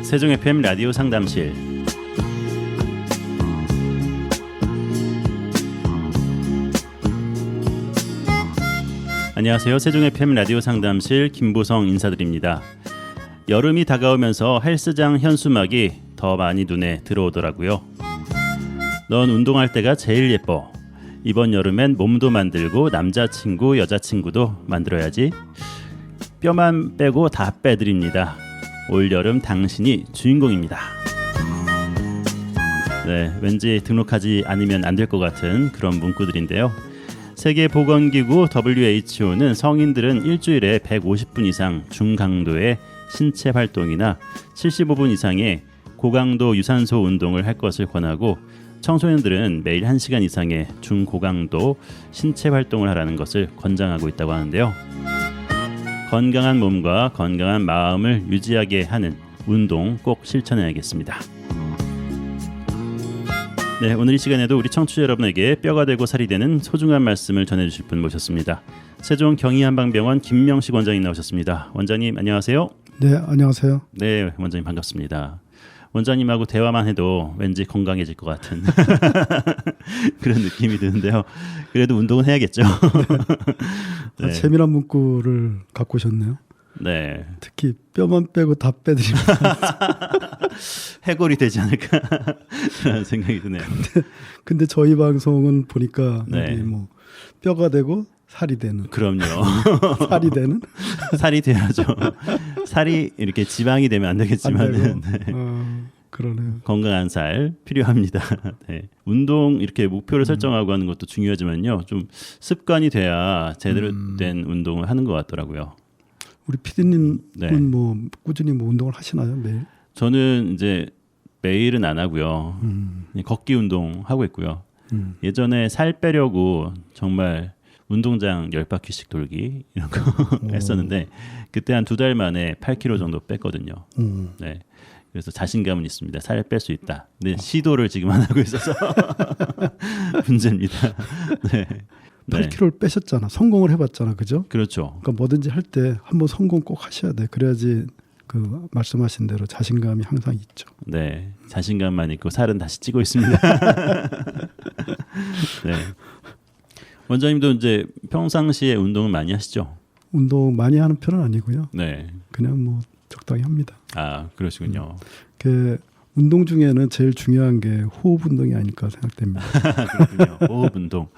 세종 FM 라디오 상담실. 안녕하세요. 세종 FM 라디오 상담실 김보성 인사드립니다. 여름이 다가오면서 헬스장 현수막이 더 많이 눈에 들어오더라고요. 넌 운동할 때가 제일 예뻐. 이번 여름엔 몸도 만들고 남자친구, 여자친구도 만들어야지. 뼈만 빼고 다 빼드립니다. 올여름 당신이 주인공입니다. 네, 왠지 등록하지 않으면 안 될 것 같은 그런 문구들인데요. 세계보건기구 WHO는 성인들은 일주일에 150분 이상 중강도의 신체 활동이나 75분 이상의 고강도 유산소 운동을 할 것을 권하고, 청소년들은 매일 1시간 이상의 중고강도 신체 활동을 하라는 것을 권장하고 있다고 하는데요. 건강한 몸과 건강한 마음을 유지하게 하는 운동 꼭 실천해야겠습니다. 네, 오늘 이 시간에도 우리 청취자 여러분에게 뼈가 되고 살이 되는 소중한 말씀을 전해주실 분 모셨습니다. 세종 경희한방병원 김명식 원장님 나오셨습니다. 원장님 안녕하세요. 네, 안녕하세요. 네, 원장님 반갑습니다. 원장님하고 대화만 해도 왠지 건강해질 것 같은 그런 느낌이 드는데요. 그래도 운동은 해야겠죠. 네. 재미난 문구를 갖고 오셨네요. 네. 특히 뼈만 빼고 다 빼드리면 해골이 되지 않을까 라는 생각이 드네요. 근데 저희 방송은 보니까 네. 여기 뭐 뼈가 되고 살이 되는. 그럼요. 살이 되는? 살이 돼야죠. 살이 이렇게 지방이 되면 안 되겠지만 그러네요. 건강한 살 필요합니다. 네. 운동 이렇게 목표를 설정하고 하는 것도 중요하지만요. 좀 습관이 돼야 제대로 된 운동을 하는 것 같더라고요. 우리 PD님은 네. 뭐 꾸준히 뭐 운동을 하시나요, 매일? 저는 이제 매일은 안 하고요. 걷기 운동 하고 있고요. 예전에 살 빼려고 정말 운동장 10바퀴씩 돌기 이런 거 했었는데 그때 한 2달 만에 8kg 정도 뺐거든요. 네. 그래서 자신감은 있습니다. 살 뺄 수 있다. 근데 시도를 지금 안 하고 있어서 문제입니다. 네. 8kg를 빼셨잖아. 성공을 해봤잖아, 그죠? 그렇죠. 그러니까 뭐든지 할 때 한번 성공 꼭 하셔야 돼. 그래야지 그 말씀하신 대로 자신감이 항상 있죠. 네, 자신감만 있고 살은 다시 찌고 있습니다. 네. 원장님도 이제 평상시에 운동을 많이 하시죠? 운동 많이 하는 편은 아니고요. 네. 그냥 뭐 적당히 합니다. 아, 그러시군요. 그 운동 중에는 제일 중요한 게 호흡 운동이 아닐까 생각됩니다. 그렇군요. 호흡 운동.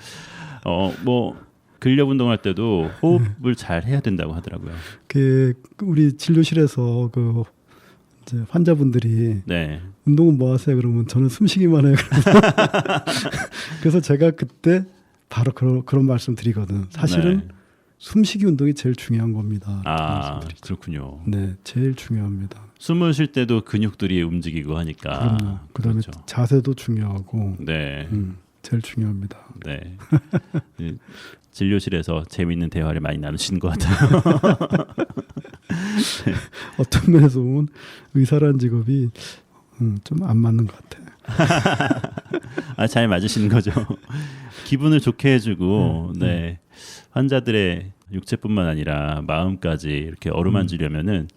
뭐 근력 운동할 때도 호흡을 잘 해야 된다고 하더라고요. 그 우리 진료실에서 그 이제 환자분들이 네. 운동은 뭐 하세요? 그러면 저는 숨쉬기만 해요. 그래서 제가 그때 바로 그런 말씀 드리거든. 사실은 네. 숨쉬기 운동이 제일 중요한 겁니다. 아, 그렇군요. 네, 제일 중요합니다. 숨을 쉴 때도 근육들이 움직이고 하니까. 그럼요. 그다음에 그렇죠. 자세도 중요하고. 네. 제일 중요합니다. 네. 진료실에서 재미있는 대화를 많이 나누시는 것 같아요. 네. 어떤 면에서 보면 의사라는 직업이 좀 안 맞는 것 같아요. 아, 잘 맞으시는 거죠. 기분을 좋게 해주고, 네. 환자들의 육체뿐만 아니라 마음까지 이렇게 어루만지려면은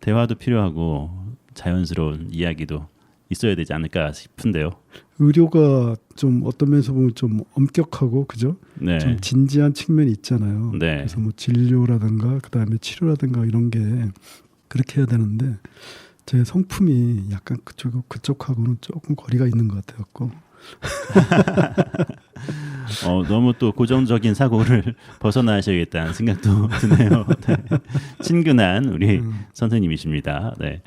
대화도 필요하고 자연스러운 이야기도 있어야 되지 않을까 싶은데요. 의료가 좀 어떤 면에서 보면 좀 엄격하고 그죠? 네. 좀 진지한 측면이 있잖아요. 네. 그래서 뭐 진료라든가 그다음에 치료라든가 이런 게 그렇게 해야 되는데 제 성품이 약간 그쪽하고는 조금 거리가 있는 것 같아요. 너무 또 고정적인 사고를 벗어나셔야겠다는 생각도 드네요. 네. 친근한 우리 선생님이십니다. 네.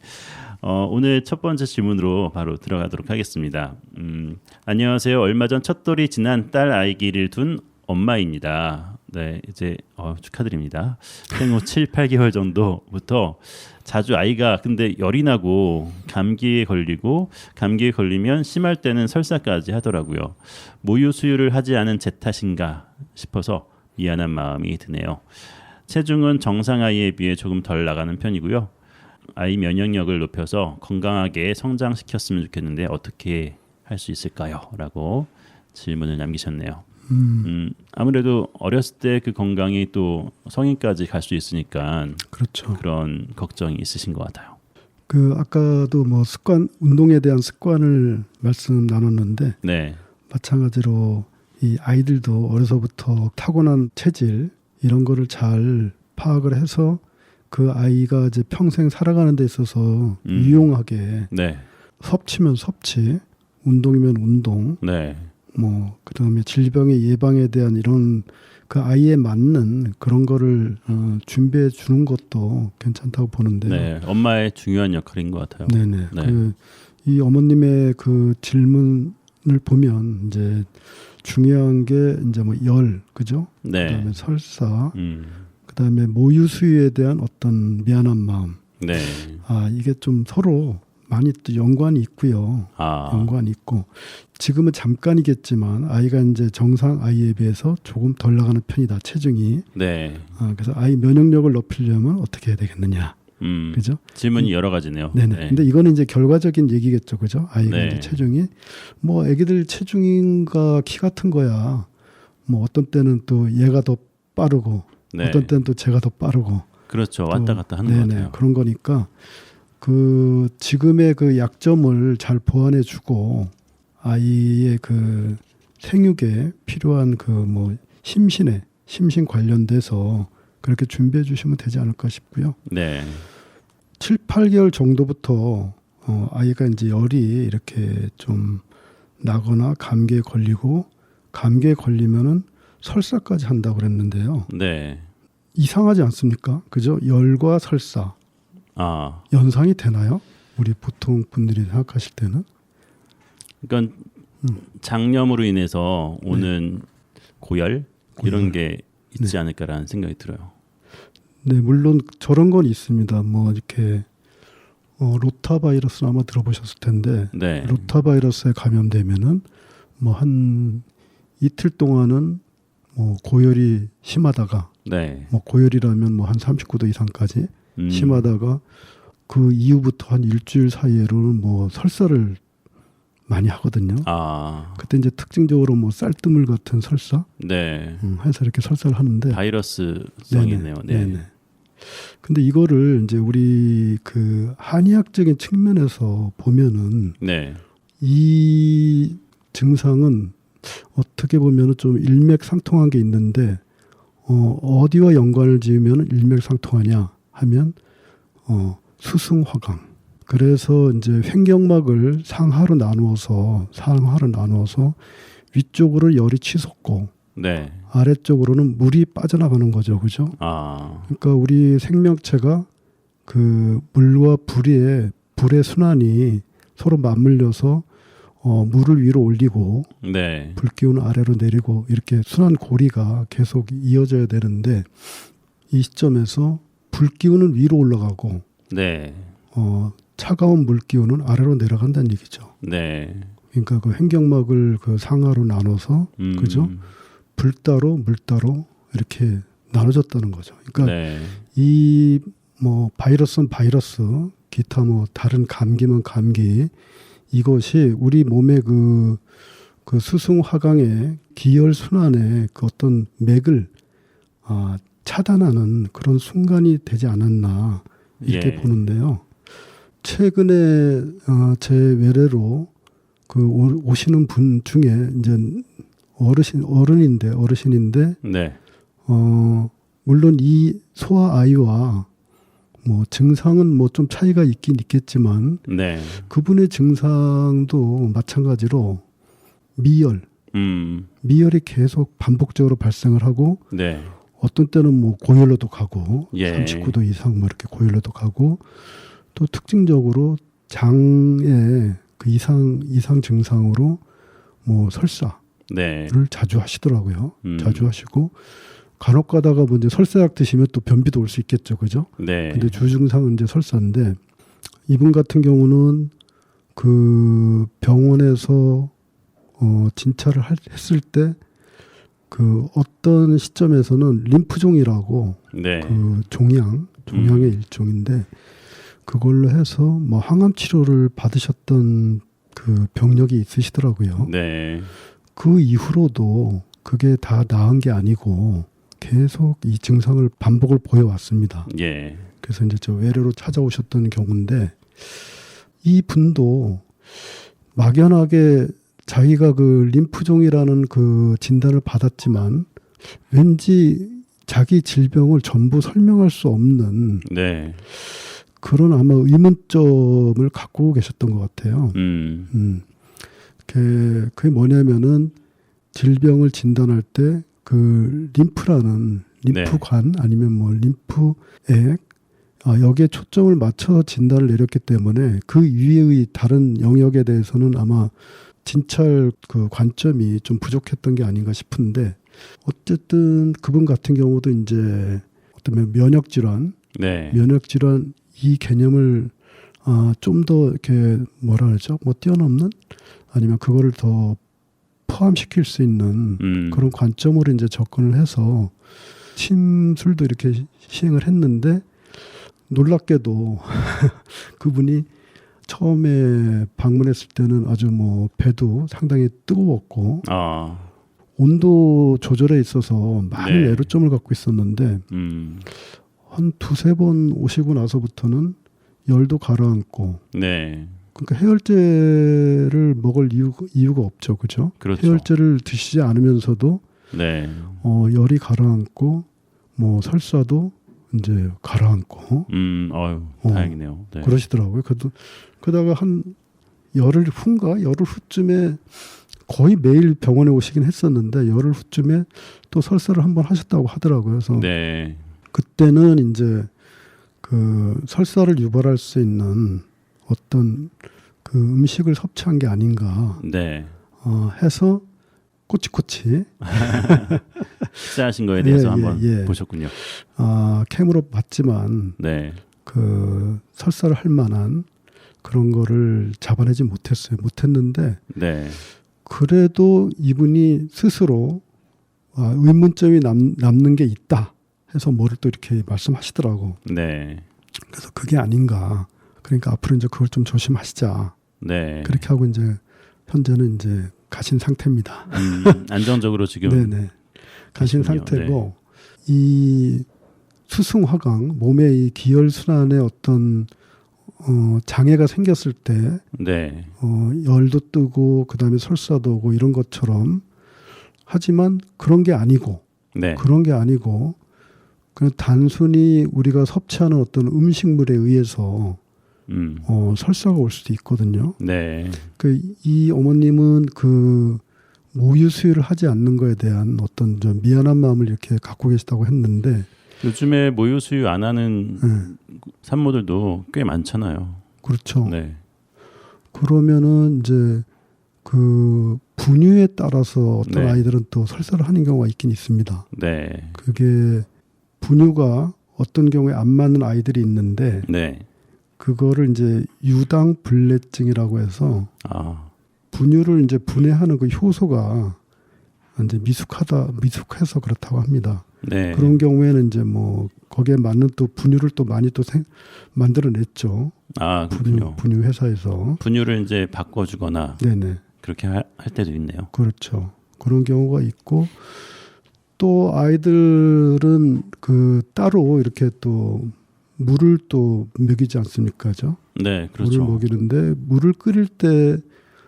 오늘 첫 번째 질문으로 바로 들어가도록 하겠습니다. 안녕하세요. 얼마 전 첫돌이 지난 딸 아기를 둔 엄마입니다. 네, 이제 축하드립니다. 생후 7, 8개월 정도부터 자주 아이가 근데 열이 나고 감기에 걸리면 심할 때는 설사까지 하더라고요. 모유 수유를 하지 않은 제 탓인가 싶어서 미안한 마음이 드네요. 체중은 정상 아이에 비해 조금 덜 나가는 편이고요. 아이 면역력을 높여서 건강하게 성장시켰으면 좋겠는데 어떻게 할 수 있을까요? 라고 질문을 남기셨네요. 음. 아무래도 어렸을 때 그 건강이 또 성인까지 갈 수 있으니까 그렇죠. 그런 걱정이 있으신 것 같아요. 그 아까도 뭐 습관, 운동에 대한 습관을 말씀 나눴는데 네, 마찬가지로 이 아이들도 어려서부터 타고난 체질 이런 거를 잘 파악을 해서 그 아이가 이제 평생 살아가는 데 있어서 유용하게 네, 섭취면 섭취, 운동이면 운동, 네, 뭐 그다음에 질병의 예방에 대한 이런 그 아이에 맞는 그런 거를 준비해 주는 것도 괜찮다고 보는데요. 네. 엄마의 중요한 역할인 것 같아요. 네네. 네. 이 어머님의 그 질문을 보면 이제 중요한 게 이제 뭐 열, 그죠? 네. 그다음에 설사, 그다음에 모유 수유에 대한 어떤 미안한 마음. 네. 아 이게 좀 서로 많이 또 연관이 있고요. 연관이 있고 지금은 잠깐이겠지만 아이가 이제 정상 아이에 비해서 조금 덜 나가는 편이다 체중이. 네. 그래서 아이 면역력을 높이려면 어떻게 해야 되겠느냐. 그죠? 질문이 여러 가지네요. 네네. 네. 근데 이거는 이제 결과적인 얘기겠죠, 그죠? 아이가 네. 이제 체중이 뭐 아기들 체중인가 키 같은 거야. 뭐 어떤 때는 또 얘가 더 빠르고 네. 어떤 때는 또 제가 더 빠르고. 그렇죠. 왔다 갔다 하는 네네. 것 같아요. 그런 거니까 그 지금의 그 약점을 잘 보완해주고 아이의 그 생육에 필요한 그 뭐 심신 관련돼서 그렇게 준비해 주시면 되지 않을까 싶고요. 네. 7, 8개월 정도부터 아이가 이제 열이 이렇게 좀 나거나 감기에 걸리고 감기에 걸리면은 설사까지 한다고 그랬는데요. 네. 이상하지 않습니까? 그죠? 열과 설사 연상이 되나요? 우리 보통 분들이 생각하실 때는? 그러니까 장염으로 인해서 오는 고열 이런 게 있지 않을까라는 생각이 들어요. 네, 물론 저런 건 있습니다. 뭐 이렇게 로타바이러스 아마 들어보셨을 텐데 네. 로타바이러스에 감염되면은 뭐 한 이틀 동안은 뭐 고열이 심하다가 네. 뭐 고열이라면 뭐 한 39도 이상까지 심하다가 그 이후부터 한 일주일 사이에로는 뭐 설사를 많이 하거든요. 그때 이제 특징적으로 뭐 쌀뜨물 같은 설사, 네. 해서 이렇게 설사를 하는데 바이러스성이 있네요. 네. 네네. 근데 이거를 이제 우리 그 한의학적인 측면에서 보면은 네. 이 증상은 어떻게 보면은 좀 일맥상통한 게 있는데 어디와 연관을 지으면 일맥상통하냐 하면 수승화강. 그래서 이제 횡격막을 상하로 나누어서 위쪽으로 열이 치솟고 네. 아래쪽으로는 물이 빠져나가는 거죠, 그죠? 그러니까 우리 생명체가 그 물과 불의 순환이 서로 맞물려서 물을 위로 올리고 네. 불 기운을 아래로 내리고 이렇게 순환 고리가 계속 이어져야 되는데 이 시점에서 불 기운은 위로 올라가고 네. 차가운 물 기운은 아래로 내려간다는 얘기죠. 네. 그러니까 그 횡격막을 그 상하로 나눠서 그죠? 불 따로 물 따로 이렇게 나눠졌다는 거죠. 그러니까 네. 이 뭐 바이러스는 바이러스, 기타 뭐 다른 감기면 감기 이것이 우리 몸의 그 수승화강의 기혈 순환의 그 어떤 맥을 차단하는 그런 순간이 되지 않았나 이렇게 보는데요. 최근에 제 외래로 그 오시는 분 중에 이제 어르신인데 네. 물론 이 소아 아이와 뭐 증상은 뭐 좀 차이가 있긴 있겠지만 네. 그분의 증상도 마찬가지로 미열이 계속 반복적으로 발생을 하고 네. 어떤 때는 뭐 고열로도 가고 예. 39도 이상 뭐 이렇게 고열로도 가고 또 특징적으로 장의 그 이상 증상으로 뭐 설사를 네. 자주 하시더라고요. 자주 하시고 간혹 가다가 뭐 이제 설사약 드시면 또 변비도 올 수 있겠죠, 그죠? 네. 근데 주증상은 이제 설사인데 이분 같은 경우는 그 병원에서 진찰을 했을 때 그 어떤 시점에서는 림프종이라고 네. 그 종양의 일종인데 그걸로 해서 뭐 항암 치료를 받으셨던 그 병력이 있으시더라고요. 네. 그 이후로도 그게 다 나은 게 아니고 계속 이 증상을 반복을 보여왔습니다. 예. 그래서 이제 저 외래로 찾아오셨던 경우인데 이 분도 막연하게 자기가 그 림프종이라는 그 진단을 받았지만 왠지 자기 질병을 전부 설명할 수 없는 네. 그런 아마 의문점을 갖고 계셨던 것 같아요. 그게 뭐냐면은 질병을 진단할 때 그 림프라는 림프관 아니면 뭐 림프액 여기에 초점을 맞춰서 진단을 내렸기 때문에 그 위의 다른 영역에 대해서는 아마 진찰 그 관점이 좀 부족했던 게 아닌가 싶은데 어쨌든 그분 같은 경우도 이제 어떤 면역 질환 이 개념을 좀 더 이렇게 뭐라 그러죠? 뭐 뛰어넘는 아니면 그거를 더 포함시킬 수 있는 그런 관점으로 이제 접근을 해서 침술도 이렇게 시행을 했는데 놀랍게도 그분이 처음에 방문했을 때는 아주 뭐 배도 상당히 뜨거웠고 온도 조절에 있어서 많은 애로점을 갖고 있었는데 한 두세 번 오시고 나서부터는 열도 가라앉고 그러니까 해열제를 먹을 이유가 없죠. 그렇죠? 해열제를 드시지 않으면서도 열이 가라앉고 뭐 설사도 이제 가라앉고 다행이네요. 네. 그러시더라고요. 그러다가 한 열흘 후쯤에 거의 매일 병원에 오시긴 했었는데 열흘 후쯤에 또 설사를 한번 하셨다고 하더라고요. 그래서 그때는 이제 그 설사를 유발할 수 있는 어떤 그 음식을 섭취한 게 아닌가 해서 꼬치꼬치 식사하신 거에 대해서 한번 보셨군요. 캠으로 봤지만 그 설사를 할 만한 그런 거를 잡아내지 못했는데 그래도 이분이 스스로 의문점이 남는 게 있다 해서 뭐를 또 이렇게 말씀하시더라고. 그래서 그게 아닌가. 그러니까 앞으로 이제 그걸 좀 조심하시자. 그렇게 하고 이제 현재는 이제 가신 상태입니다. 안정적으로 지금 가신 상태고 이 수승화강 몸의 이 기혈순환에 어떤 장애가 생겼을 때 열도 뜨고 그다음에 설사도 오고 이런 것처럼 하지만 그런 게 아니고 그냥 단순히 우리가 섭취하는 어떤 음식물에 의해서 설사가 올 수도 있거든요. 이 어머님은 그 모유 수유를 하지 않는 거에 대한 어떤 좀 미안한 마음을 이렇게 갖고 계시다고 했는데 요즘에 모유 수유 안 하는 산모들도 꽤 많잖아요. 그렇죠. 그러면은 이제 그 분유에 따라서 어떤 아이들은 또 설사를 하는 경우가 있긴 있습니다. 그게 분유가 어떤 경우에 안 맞는 아이들이 있는데 그거를 이제 유당 불내증이라고 해서 분유를 이제 분해하는 그 효소가 이제 미숙해서 그렇다고 합니다. 그런 경우에는 이제 뭐 거기에 맞는 또 분유를 또 많이 또 만들어냈죠. 분유 회사에서 분유를 이제 바꿔주거나 그렇게 할 때도 있네요. 그렇죠. 그런 경우가 있고 또 아이들은 그 따로 이렇게 또 물을 또 먹이지 않습니까? 물을 먹이는데 물을 끓일 때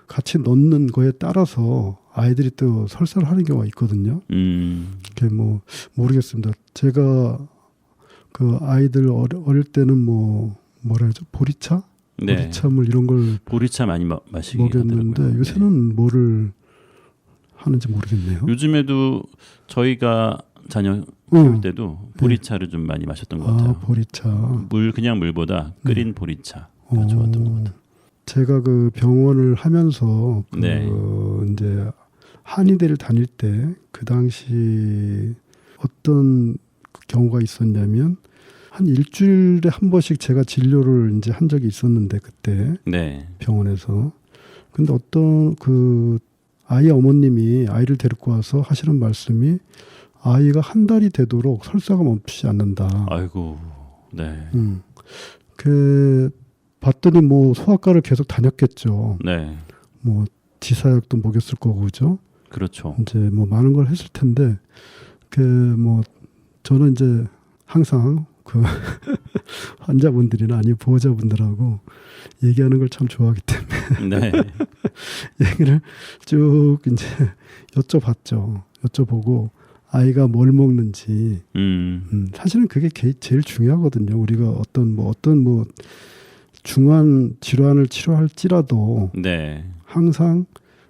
같이 넣는 거에 따라서 아이들이 또 설사를 하는 경우가 있거든요. 그게 뭐 모르겠습니다. 제가 그 아이들 어릴 때는 뭐라 하죠? 보리차? 보리차물 이런 걸 보리차 많이 마시게 먹였는데 하더라고요. 요새는 뭐를 하는지 모르겠네요. 요즘에도 저희가 자녀 키울 때도 보리차를 좀 많이 마셨던 것 같아요. 보리차. 그냥 물보다 끓인 보리차 좋았던 것 같아요. 제가 그 병원을 하면서 이제 한의대를 다닐 때 그 당시 어떤 경우가 있었냐면 한 일주일에 한 번씩 제가 진료를 이제 한 적이 있었는데 그때 병원에서 근데 어떤 그 아이 어머님이 아이를 데리고 와서 하시는 말씀이 아이가 한 달이 되도록 설사가 멈추지 않는다. 아이고, 그 봤더니 뭐 소아과를 계속 다녔겠죠. 뭐 지사약도 먹였을 거고 그죠? 그렇죠. 이제 뭐 많은 걸 했을 텐데 그 뭐 저는 이제 항상 그 환자분들이나 아니 보호자분들하고 얘기하는 걸 참 좋아하기 때문에 네. 얘기를 쭉 이제 여쭤보고 아이가 뭘 먹는지 사실은 그게 제일 중요하거든요. 우리가 어떤 중한 질환을 치료할지라도 네. 항상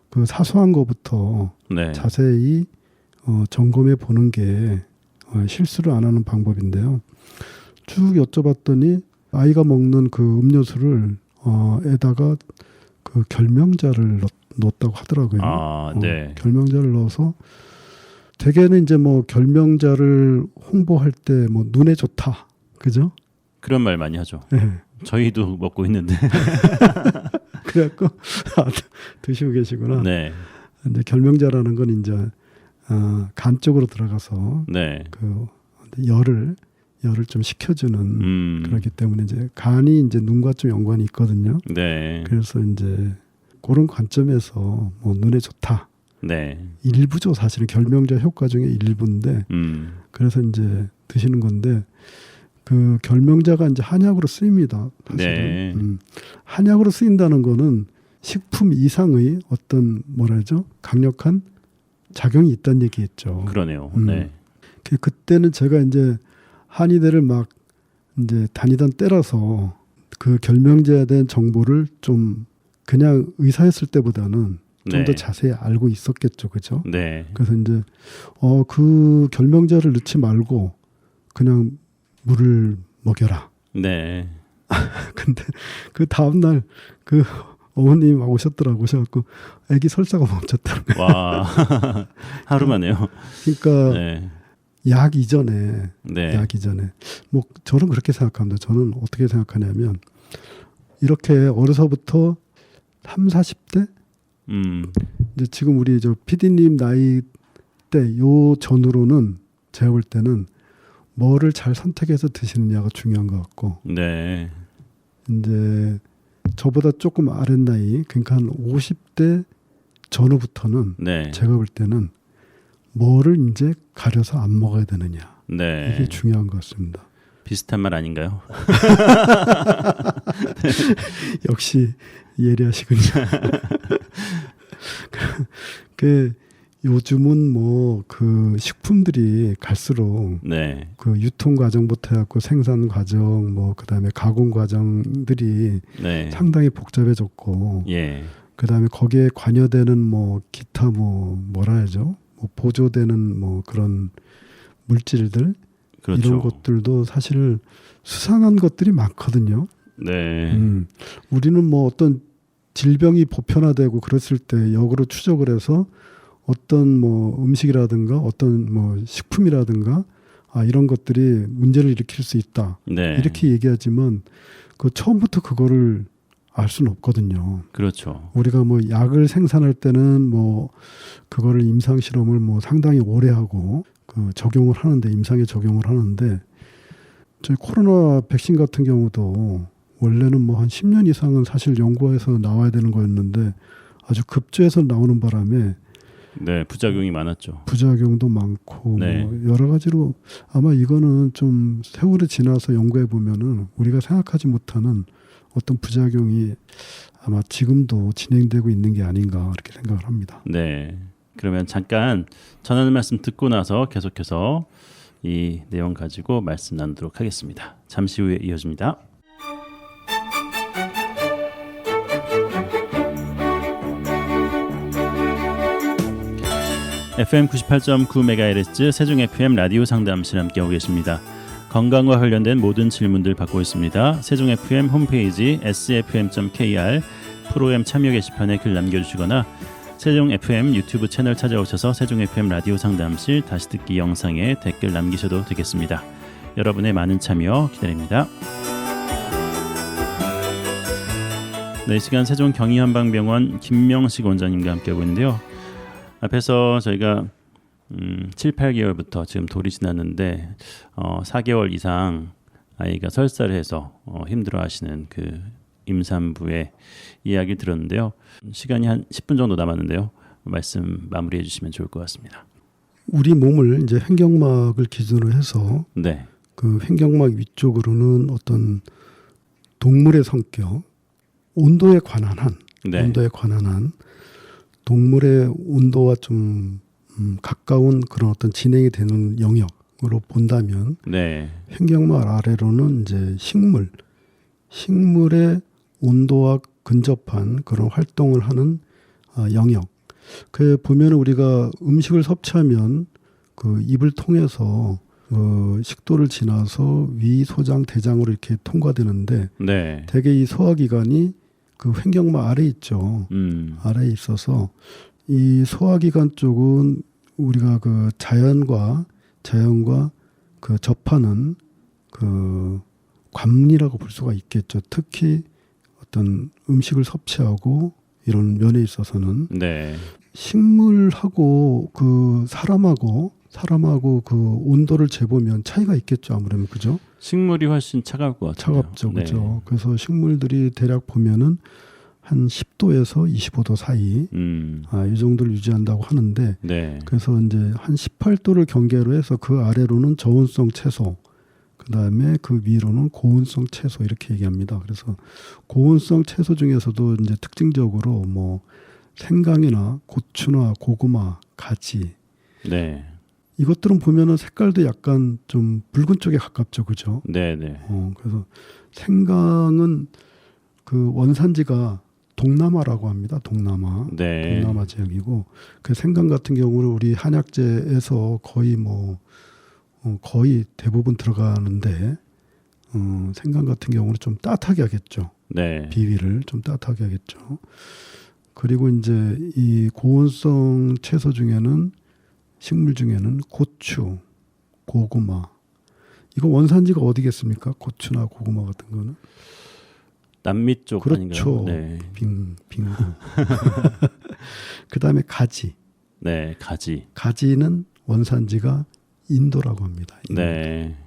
그 사소한 것부터 네. 자세히 점검해 보는 게 실수를 안 하는 방법인데요. 쭉 여쭤봤더니 아이가 먹는 그 음료수를 에다가 그 결명자를 넣었다고 하더라고요. 아, 네. 결명자를 넣어서 대개는 이제 뭐 결명자를 홍보할 때 뭐 눈에 좋다, 그죠? 그런 말 많이 하죠. 네. 저희도 먹고 있는데. 그래갖고 드시고 계시구나. 네. 근데 결명자라는 건 이제 간 쪽으로 들어가서 네. 그 열을 좀 식혀주는 그렇기 때문에 이제 간이 이제 눈과 좀 연관이 있거든요. 네. 그래서 이제 그런 관점에서 뭐 눈에 좋다. 네. 일부죠. 사실은 결명자 효과 중에 일부인데 그래서 이제 드시는 건데 그 결명자가 이제 한약으로 쓰입니다. 사실은. 네. 한약으로 쓰인다는 거는 식품 이상의 어떤 뭐라죠? 강력한 작용이 있다는 얘기겠죠. 그러네요. 네. 그때는 제가 이제 한의대를 막 이제 다니던 때라서 그 결명자에 대한 정보를 좀 그냥 의사였을 때보다는 좀 더 네. 자세히 알고 있었겠죠, 그죠? 네. 그래서 이제 그 결명자를 넣지 말고 그냥 물을 먹여라. 네. 근데 그 다음 날 그 어머님 오셨더라고. 오셔갖고 아기 설사가 멈췄다는 거예요. 와. 하루 만에요. 그러니까 네. 약 이전에 네. 뭐 저는 그렇게 생각합니다. 저는 어떻게 생각하냐면 이렇게 어려서부터 3, 40대 이제 지금 우리 저 PD님 나이 때 요 전후로는 제가 볼 때는 뭐를 잘 선택해서 드시느냐가 중요한 것 같고 네. 이제 저보다 조금 아랫 나이 그러니까 한 50대 전후부터는 네. 제가 볼 때는 뭐를 이제 가려서 안 먹어야 되느냐 네. 이게 중요한 것 같습니다. 비슷한 말 아닌가요? 역시 예리하시군요. 그 요즘은 뭐 그 식품들이 갈수록 네. 그 유통 과정부터 해갖고 생산 과정 뭐 그다음에 가공 과정들이 네. 상당히 복잡해졌고 예. 그다음에 거기에 관여되는 뭐 기타 뭐라 해야죠? 뭐 보조되는 뭐 그런 물질들 그렇죠. 이런 것들도 사실 수상한 것들이 많거든요. 네. 우리는 뭐 어떤 질병이 보편화되고 그랬을 때 역으로 추적을 해서 어떤 뭐 음식이라든가 어떤 뭐 식품이라든가 이런 것들이 문제를 일으킬 수 있다. 네. 이렇게 얘기하지만 그 처음부터 그거를 알 수는 없거든요. 그렇죠. 우리가 뭐 약을 생산할 때는 뭐 그거를 임상 실험을 뭐 상당히 오래 하고 그 적용을 하는데 임상에 적용을 하는데 저희 코로나 백신 같은 경우도 원래는 뭐 한 10년 이상은 사실 연구에서 나와야 되는 거였는데 아주 급조해서 나오는 바람에 네, 부작용이 많았죠. 부작용도 많고 네. 뭐 여러 가지로 아마 이거는 좀 세월이 지나서 연구해 보면은 우리가 생각하지 못하는 어떤 부작용이 아마 지금도 진행되고 있는 게 아닌가 그렇게 생각을 합니다. 네. 그러면 잠깐 전하는 말씀 듣고 나서 계속해서 이 내용 가지고 말씀 나누도록 하겠습니다. 잠시 후에 이어집니다. FM 98.9MHz 세종 FM 라디오 상담실 함께하고 계십니다. 건강과 관련된 모든 질문들 받고 있습니다. 세종 FM 홈페이지 sfm.kr 프로그램 참여 게시판에 글 남겨주시거나 세종 FM 유튜브 채널 찾아오셔서 세종 FM 라디오 상담실 다시 듣기 영상에 댓글 남기셔도 되겠습니다. 여러분의 많은 참여 기다립니다. 네, 이 시간 세종 경희한방병원 김명식 원장님과 함께하고 있는데요. 앞에서 저희가 7, 8개월부터 지금 돌이 지났는데 4개월 이상 아이가 설사를 해서 힘들어하시는 그 임산부의 이야기 들었는데요. 시간이 한 10분 정도 남았는데요. 말씀 마무리해 주시면 좋을 것 같습니다. 우리 몸을 이제 횡격막을 기준으로 해서 네. 그 횡격막 위쪽으로는 어떤 동물의 성격, 온도에 관한 한 동물의 온도와 좀 가까운 그런 어떤 진행이 되는 영역으로 본다면 네. 횡격막 아래로는 이제 식물의 온도와 근접한 그런 활동을 하는 영역. 그 보면 우리가 음식을 섭취하면 그 입을 통해서 식도를 지나서 위, 소장, 대장으로 이렇게 통과되는데 네. 대개 이 소화기관이 그 횡격막 아래에 있죠. 아래에 있어서 이 소화기관 쪽은 우리가 그 자연과 그 접하는 그 관문이라고 볼 수가 있겠죠. 특히 어떤 음식을 섭취하고 이런 면에 있어서는 네. 식물하고 그 사람하고 그 온도를 재보면 차이가 있겠죠. 아무래도 그죠? 식물이 훨씬 차가울 것 같아요. 차갑죠, 그죠? 그래서 식물들이 대략 보면은 한 10도에서 25도 사이 이 정도를 유지한다고 하는데 네. 그래서 이제 한 18도를 경계로 해서 그 아래로는 저온성 채소, 그 다음에 그 위로는 고온성 채소 이렇게 얘기합니다. 그래서 고온성 채소 중에서도 이제 특징적으로 뭐 생강이나 고추나 고구마, 가지, 네. 이것들은 보면은 색깔도 약간 좀 붉은 쪽에 가깝죠, 그죠? 네, 네. 그래서 생강은 그 원산지가 동남아라고 합니다. 동남아 지역이고 그 생강 같은 경우는 우리 한약재에서 거의 대부분 들어가는데 생강 같은 경우는 좀 따뜻하게 하겠죠. 네. 비위를 좀 따뜻하게 하겠죠. 그리고 이제 이 고온성 채소 중에는 식물 중에는 고추, 고구마 이거 원산지가 어디겠습니까? 고추나 고구마 같은 거는 남미 쪽 그렇죠. 아닌가요? 네. 빙고. 그다음에 가지. 네, 가지. 가지는 원산지가 인도라고 합니다. 인도. 네.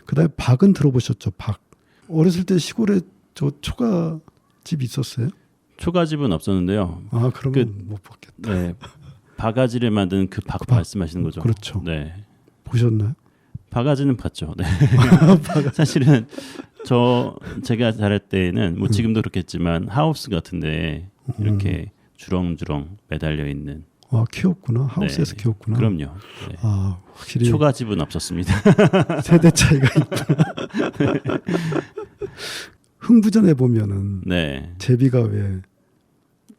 그다음에 박은 들어보셨죠? 박. 어렸을 때 시골에 저 초가집 있었어요? 초가집은 없었는데요. 아, 그러면 못 봤겠다. 네. 바가지를 만든 그 박 말씀하시는 거죠? 그렇죠. 네. 보셨나요? 바가지는 봤죠. 네. 사실은 제가 자랄 때는 뭐 지금도 그렇겠지만 하우스 같은데 이렇게 주렁주렁 매달려 있는. 아, 키웠구나. 하우스에서 네. 키웠구나. 그럼요. 네. 아, 확실히 초가집은 없었습니다. 세대 차이가 있구나. 흥부전에 보면은 네. 제비가 왜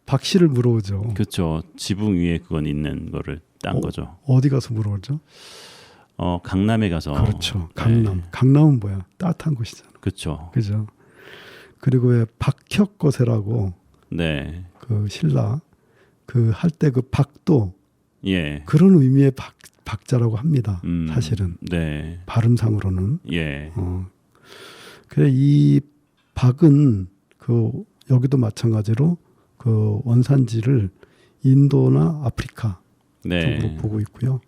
박씨를 물어오죠. 그렇죠. 지붕 위에 그건 있는 거를 딴 거죠. 어디 가서 물어오죠? 강남에 가서. 그렇죠. 강남. 네. 강남은 뭐야? 따뜻한 곳이잖아. 그렇죠. 그죠. 그리고 왜 박혁거세라고 네. 그 신라 그 할 때 그 박도 예. 그런 의미의 박자라고 합니다. 사실은. 네. 발음상으로는. 예. 그래 이 박은 그 여기도 마찬가지로 그 원산지를 인도나 아프리카 네. 쪽으로 보고 있고요.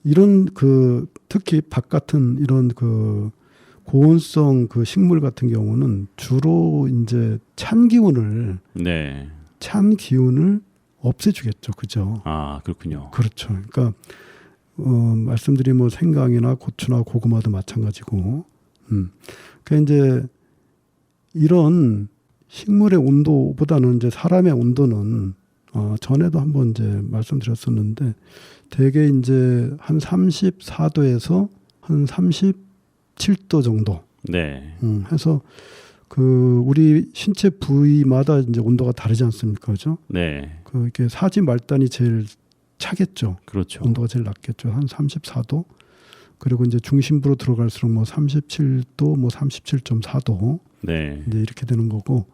이런 그 특히 박 같은 이런 그 고온성 그 식물 같은 경우는 주로 이제 찬 기운을 없애주겠죠, 그죠? 아, 그렇군요. 그렇죠. 그러니까 말씀드린 뭐 생강이나 고추나 고구마도 마찬가지고, 그 이제 이런 식물의 온도보다는 이제 사람의 온도는 전에도 한번 이제 말씀드렸었는데 대개 이제 한 34도에서 한 37도 정도. 네. 해서 그 우리 신체 부위마다 이제 온도가 다르지 않습니까, 그죠? 네. 그 이렇게 사지 말단이 제일 차겠죠. 그렇죠. 온도가 제일 낮겠죠. 한 34도. 그리고 이제 중심부로 들어갈수록 뭐 37도, 뭐 37.4도. 네. 이제 이렇게 되는 거고,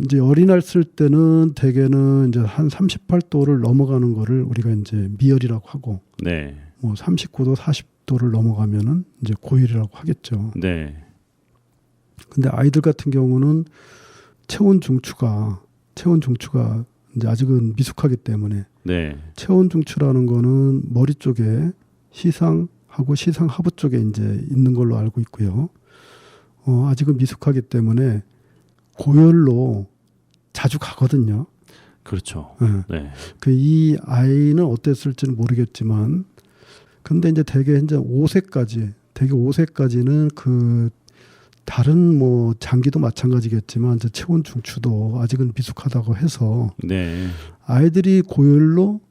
이제 열이 났을 때는 대개는 이제 한 38도를 넘어가는 거를 우리가 이제 미열이라고 하고, 네. 뭐 39도, 40도를 넘어가면은 이제 고열이라고 하겠죠. 네. 근데 아이들 같은 경우는 체온 중추가 이제 아직은 미숙하기 때문에 네. 체온 중추라는 거는 머리 쪽에 시상하고 시상하부 쪽에 이제 있는 걸로 알고 있고요. 아직은 미숙하기 때문에 고열로 자주 가거든요. 그렇죠. 네. 이 아이는 어땠을지는 모르겠지만, 근데 이제 대개 이제 5세까지는 그 다른 뭐 장기도 마찬가지겠지만 이제 체온 중추도 아직은 미숙하다고 해서 네. 아이들이 고열로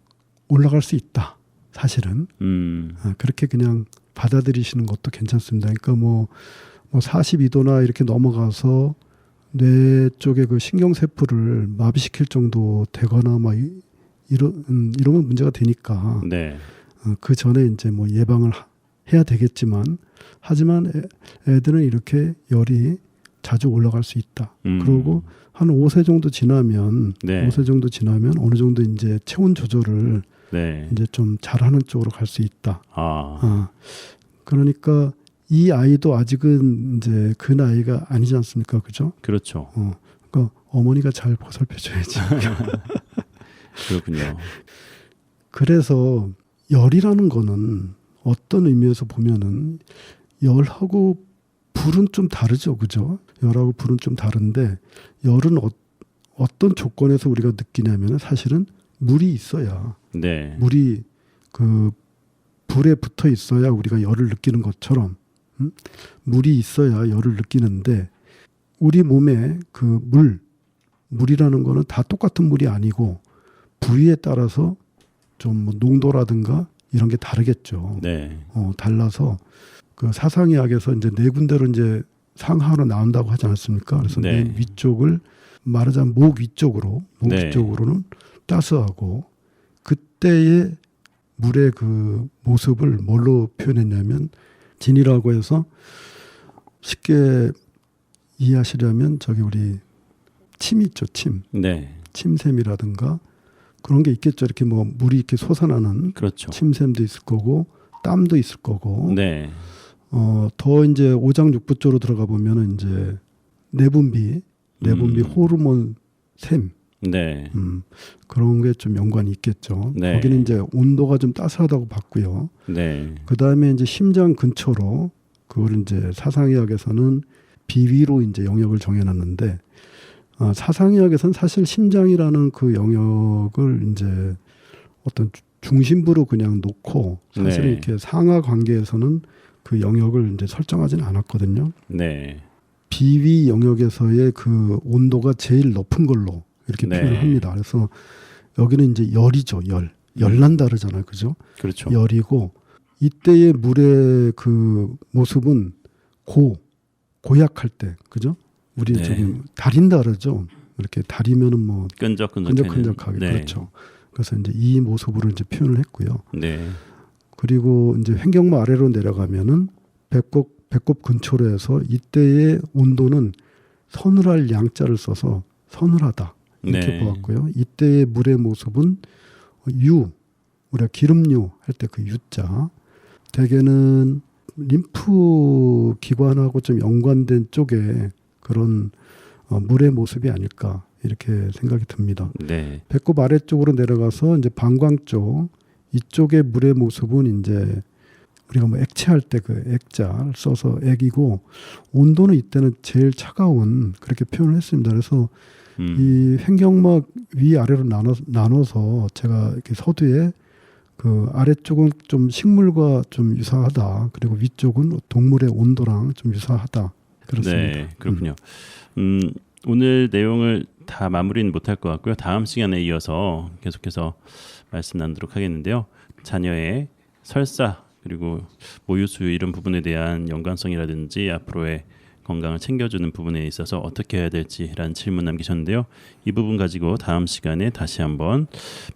올라갈 수 있다. 사실은 그렇게 그냥 받아들이시는 것도 괜찮습니다. 그러니까 뭐 42도나 이렇게 넘어가서 뇌 쪽에 그 신경세포를 마비시킬 정도 되거나 막 이러면 문제가 되니까 네. 그 전에 이제 뭐 예방을 해야 되겠지만, 하지만 애들은 이렇게 열이 자주 올라갈 수 있다. 그리고 한 5세 정도 지나면 네. 5세 정도 지나면 어느 정도 이제 체온 조절을 네. 이제 좀 잘하는 쪽으로 갈 수 있다. 그러니까 이 아이도 아직은 이제 그 나이가 아니지 않습니까, 그죠? 그렇죠. 그러니까 어머니가 잘 보살펴줘야지. 그렇군요. 그래서 열이라는 거는 어떤 의미에서 보면은 열하고 불은 좀 다르죠, 그죠? 열하고 불은 좀 다른데, 열은 어떤 조건에서 우리가 느끼냐면은 사실은 물이 있어야, 네. 물이 그 불에 붙어 있어야 우리가 열을 느끼는 것처럼, 물이 있어야 열을 느끼는데, 우리 몸에 그 물이라는 거는 다 똑같은 물이 아니고 부위에 따라서 좀 뭐 농도라든가 이런 게 다르겠죠. 네. 달라서 그 사상의학에서 이제 네 군데로 이제 상하로 나온다고 하지 않았습니까? 그래서 네. 맨 위쪽을 말하자면 목 위쪽으로는 따스하고, 그때의 물의 그 모습을 뭘로 표현했냐면, 진이라고 해서 쉽게 이해하시려면 저기 우리 침 있죠, 침. 네. 침샘이라든가 그런 게 있겠죠. 이렇게 뭐 물이 이렇게 솟아나는 그렇죠. 침샘도 있을 거고 땀도 있을 거고. 네. 더 이제 오장육부 쪽으로 들어가 보면은 이제 내분비 호르몬 샘. 네. 그런 게 좀 연관이 있겠죠. 네. 거기는 이제 온도가 좀 따스하다고 봤고요. 네. 그 다음에 이제 심장 근처로, 그걸 이제 사상의학에서는 비위로 이제 영역을 정해놨는데, 사상의학에서는 사실 심장이라는 그 영역을 이제 어떤 중심부로 그냥 놓고, 사실 네. 이렇게 상하 관계에서는 그 영역을 이제 설정하지는 않았거든요. 네. 비위 영역에서의 그 온도가 제일 높은 걸로 이렇게 네. 표현을 합니다. 그래서 여기는 이제 열이죠, 열난다 그러잖아요, 그죠? 그렇죠. 열이고, 이때의 물의 그 모습은 고약할 때, 그죠? 우리 네. 저기 다린다 그러죠. 이렇게 다리면은 뭐 끈적끈적하게. 끈적끈적하게. 네. 그렇죠. 그래서 이제 이 모습으로 이제 표현을 했고요. 네. 그리고 이제 횡격막 아래로 내려가면은 배꼽 근처로 해서 이때의 온도는 서늘할 양자를 써서 서늘하다 이렇게 네. 보았고요. 이때의 물의 모습은 우리가 기름유 할 때 그 유자, 대개는 림프 기관하고 좀 연관된 쪽에 그런 물의 모습이 아닐까 이렇게 생각이 듭니다. 네. 배꼽 아래쪽으로 내려가서 이제 방광 쪽, 이쪽의 물의 모습은 이제 우리가 뭐 액체할 때 그 액자를 써서 액이고, 온도는 이때는 제일 차가운, 그렇게 표현을 했습니다. 그래서 이 횡격막 위아래로 나눠서 제가 이렇게 서두에 그 아래쪽은 좀 식물과 좀 유사하다, 그리고 위쪽은 동물의 온도랑 좀 유사하다, 그렇습니다. 네, 그렇군요. 오늘 내용을 다 마무리는 못할 것 같고요. 다음 시간에 이어서 계속해서 말씀 나누도록 하겠는데요. 자녀의 설사 그리고 모유수유 이런 부분에 대한 연관성이라든지 앞으로의 건강을 챙겨주는 부분에 있어서 어떻게 해야 될지라는 질문 남기셨는데요. 이 부분 가지고 다음 시간에 다시 한번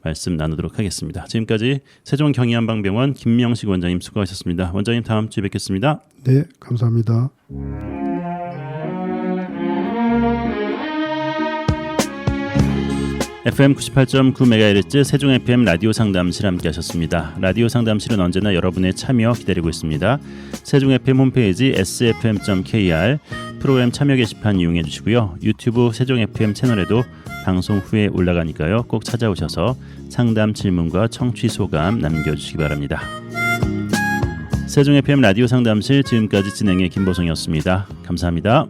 말씀 나누도록 하겠습니다. 지금까지 세종경의한방병원 김명식 원장님 수고하셨습니다. 원장님 다음 주에 뵙겠습니다. 네, 감사합니다. FM 98.9MHz 세종 FM 라디오 상담실 함께하셨습니다. 라디오 상담실은 언제나 여러분의 참여 기다리고 있습니다. 세종 FM 홈페이지 sfm.kr 프로그램 참여 게시판 이용해 주시고요. 유튜브 세종 FM 채널에도 방송 후에 올라가니까요. 꼭 찾아오셔서 상담 질문과 청취 소감 남겨주시기 바랍니다. 세종 FM 라디오 상담실 지금까지 진행의 김보성이었습니다. 감사합니다.